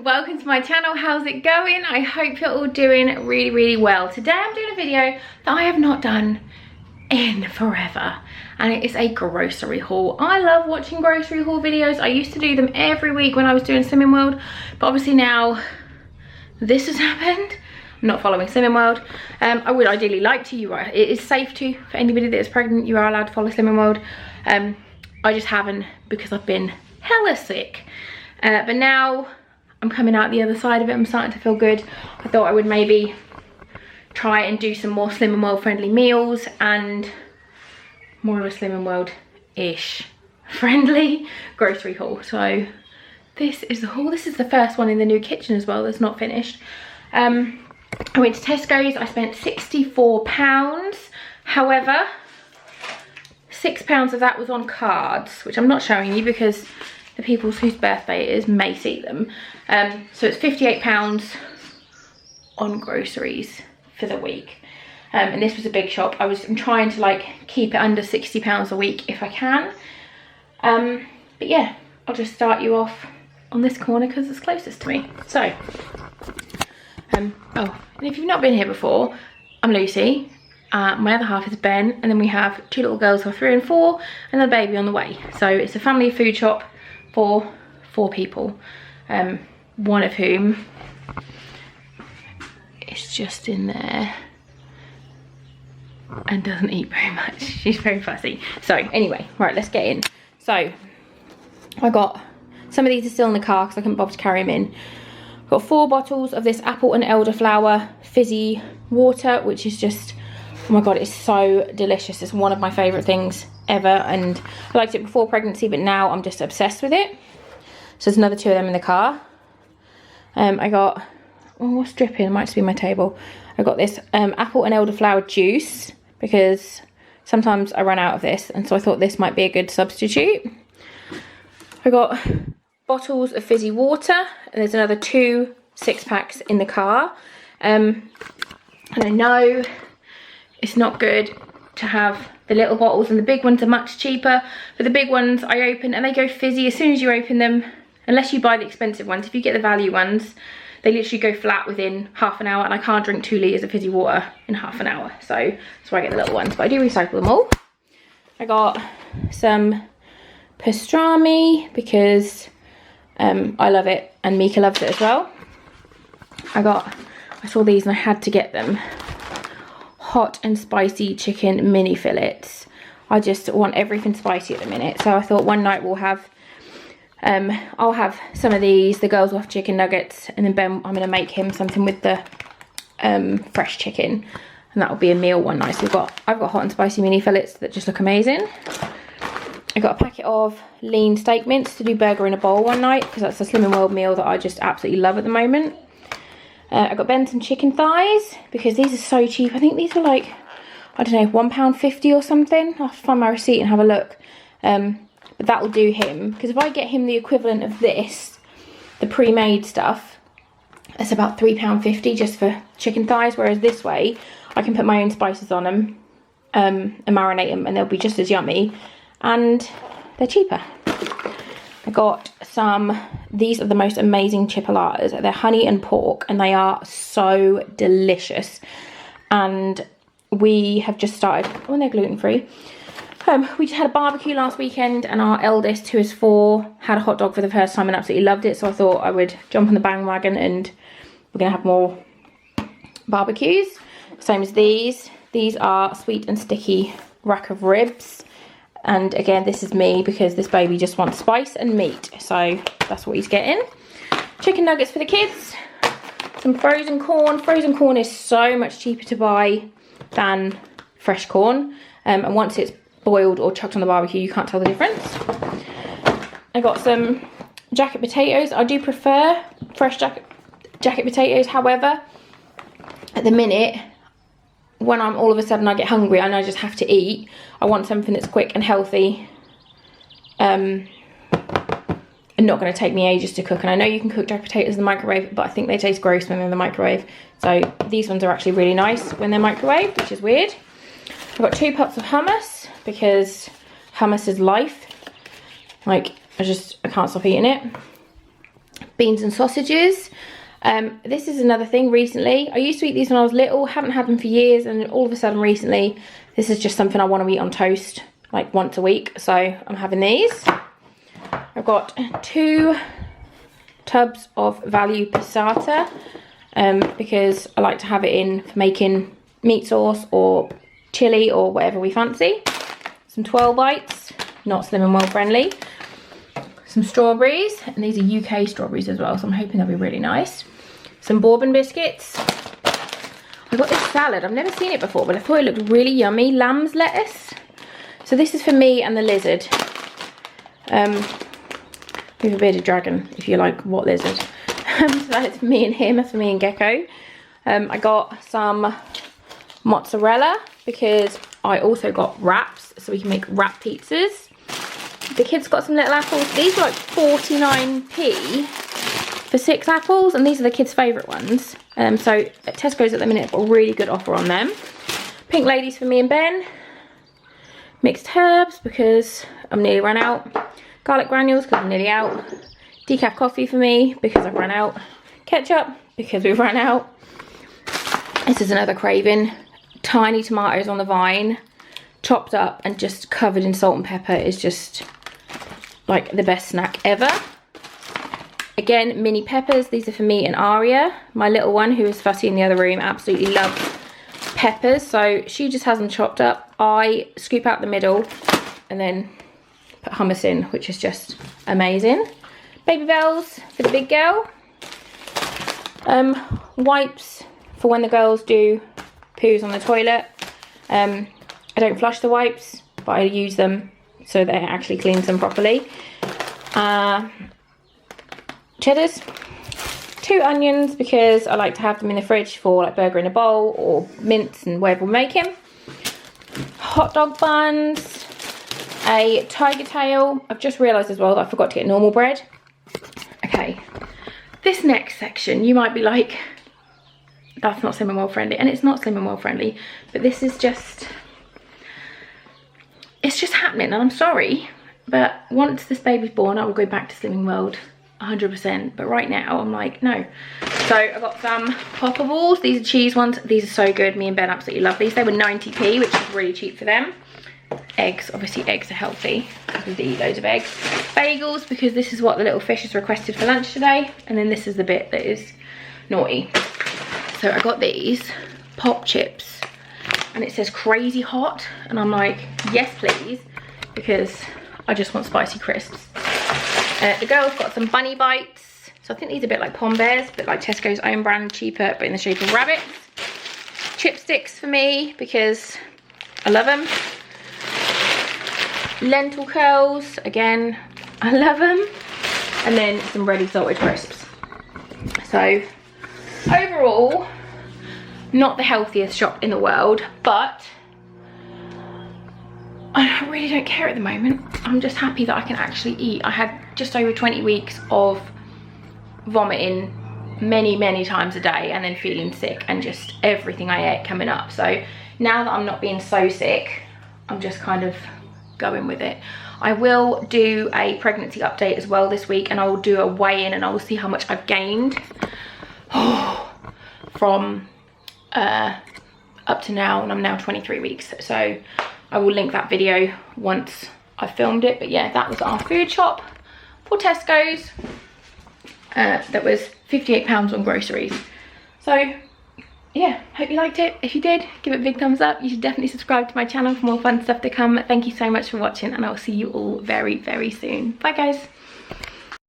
welcome to my channel. How's it going? I hope you're all doing really well. Today I'm doing a video that I have not done in forever, and it is a grocery haul. I love watching grocery haul videos. I used to do them every week when I was doing Slimming World, but obviously now this has happened. I'm not following Slimming World. I would ideally like to. It is safe to, for anybody that is pregnant, you are allowed to follow Slimming World. I just haven't because I've been hella sick. But now I'm coming out the other side of it. I'm starting to feel good. I thought I would maybe try and do some more Slimming World friendly meals and more of a Slimming World-ish friendly grocery haul. So this is the haul. This is the first one in the new kitchen as well that's not finished. I went to Tesco's. I spent £64. However, £6 of that was on cards, which I'm not showing you because the people whose birthday it is may see them. So it's £58 on groceries for the week. And this was a big shop. I'm trying to like keep it under £60 a week if I can. But yeah, I'll just start you off on this corner because it's closest to me. So, oh, and if you've not been here before, I'm Lucy. My other half is Ben, and then we have two little girls who are 3 and 4 and a baby on the way. So it's a family food shop for 4 people, one of whom is just in there and doesn't eat very much. She's very fussy. So anyway, right, let's get in. So I got, some of these are still in the car because I couldn't bother to carry them in. Got 4 bottles of this apple and elderflower fizzy water, which is just, oh my god, it's so delicious. It's one of my favourite things ever, and I liked it before pregnancy, but now I'm just obsessed with it. So there's another 2 of them in the car. I got, oh, what's dripping? It might just be my table. I got this apple and elderflower juice because sometimes I run out of this, and so I thought this might be a good substitute. I got bottles of fizzy water, and there's another 2 6-packs in the car. And I know it's not good to have the little bottles, and the big ones are much cheaper, but the big ones I open and they go fizzy as soon as you open them, unless you buy the expensive ones. If you get the value ones, they literally go flat within half an hour, and I can't drink 2 litres of fizzy water in half an hour. So that's why I get the little ones, but I do recycle them all. I got some pastrami because I love it and Mika loves it as well. I saw these and I had to get them. Hot and spicy chicken mini fillets. I just want everything spicy at the minute, so I thought one night we'll have I'll have some of these, the girls will have chicken nuggets, and then Ben, I'm going to make him something with the fresh chicken, and that will be a meal one night. So I've got hot and spicy mini fillets that just look amazing. I got a packet of lean steak mince to do burger in a bowl one night because that's a Slimming World meal that I just absolutely love at the moment. I got Ben some chicken thighs because these are so cheap. I think these are like, I don't know, £1.50 or something. I'll have to find my receipt and have a look. But that will do him, because if I get him the equivalent of this, the pre-made stuff, it's about £3.50 just for chicken thighs, whereas this way I can put my own spices on them and marinate them, and they'll be just as yummy, and they're cheaper. I got some, these are the most amazing chipolatas. They're honey and pork, and they are so delicious. And we have just started, oh, and they're gluten-free. We just had a barbecue last weekend, and our eldest, who is 4, had a hot dog for the first time and absolutely loved it. So I thought I would jump on the bandwagon, and we're going to have more barbecues. Same as these. These are sweet and sticky rack of ribs. And again, this is me because this baby just wants spice and meat. So that's what he's getting. Chicken nuggets for the kids. Some frozen corn. Frozen corn is so much cheaper to buy than fresh corn. And once it's boiled or chucked on the barbecue, you can't tell the difference. I got some jacket potatoes. I do prefer fresh jacket potatoes. However, at the minute, when I'm all of a sudden I get hungry and I just have to eat, I want something that's quick and healthy, and not going to take me ages to cook. And I know you can cook jacket potatoes in the microwave, but I think they taste gross when they're in the microwave. So these ones are actually really nice when they're microwaved, which is weird. I've got 2 pots of hummus because hummus is life. Like, I can't stop eating it. beans and sausages. This is another thing recently. I used to eat these when I was little, haven't had them for years, and all of a sudden recently, this is just something I want to eat on toast like once a week. So I'm having these. I've got 2 tubs of value passata because I like to have it in for making meat sauce or chili or whatever we fancy. Some 12 bites, not Slim and Well friendly. Some strawberries, and these are UK strawberries as well, so I'm hoping they'll be really nice. Some bourbon biscuits. I got this salad, I've never seen it before, but I thought it looked really yummy. Lamb's lettuce. So this is for me and the lizard. With a bearded dragon, if you like what lizard. So that's for me and him, that's for me and Gecko. I got some mozzarella because I also got wraps, so we can make wrap pizzas. The kids got some little apples. These are like 49p for 6 apples, and these are the kids' favourite ones. So at Tesco's at the minute, got a really good offer on them. Pink ladies for me and Ben. Mixed herbs because I'm nearly run out. Garlic granules because I'm nearly out. Decaf coffee for me because I've run out. Ketchup because we've run out. This is another craving. Tiny tomatoes on the vine, chopped up and just covered in salt and pepper is just like the best snack ever. Again, mini peppers. These are for me and Aria, my little one who is fussy in the other room, absolutely loves peppers, so she just has them chopped up. I scoop out the middle and then put hummus in, which is just amazing. Baby bells for the big girl. Wipes for when the girls do poos on the toilet. I don't flush the wipes, but I use them so that it actually cleans them properly. Cheddars, 2 onions because I like to have them in the fridge for like burger in a bowl or mince and whatever we're making. Hot dog buns, a tiger tail. I've just realised as well that I forgot to get normal bread. Okay, this next section you might be like, that's not Slim and Well friendly, and it's not Slim and Well friendly, but this is just, it's just happening, and I'm sorry, but once this baby's born I will go back to Slimming World 100%, but right now I'm like, no. So I got some popper balls. These are cheese ones. These are so good. Me and Ben absolutely love these. They were 90p, which is really cheap for them. Eggs, obviously eggs are healthy because we eat loads of eggs. Bagels, because this is what the little fish has requested for lunch today, and then this is the bit that is naughty. So I got these pop chips, and it says crazy hot, and I'm like, yes please, because I just want spicy crisps. The girls got some bunny bites. So I think these are a bit like Pom Bears, a bit like Tesco's own brand, cheaper, but in the shape of rabbits. Chipsticks for me, because I love them. Lentil curls, again, I love them. And then some ready salted crisps. So, overall, not the healthiest shop in the world, but I really don't care at the moment. I'm just happy that I can actually eat. I had just over 20 weeks of vomiting many times a day and then feeling sick and just everything I ate coming up. So now that I'm not being so sick, I'm just kind of going with it. I will do a pregnancy update as well this week, and I will do a weigh-in and I will see how much I've gained from up to now, and I'm now 23 weeks. So I will link that video once I've filmed it. But yeah, that was our food shop for Tesco's. That was £58 on groceries. So yeah, hope you liked it. If you did, give it a big thumbs up. You should definitely subscribe to my channel for more fun stuff to come. Thank you so much for watching, and I will see you all very soon. Bye guys.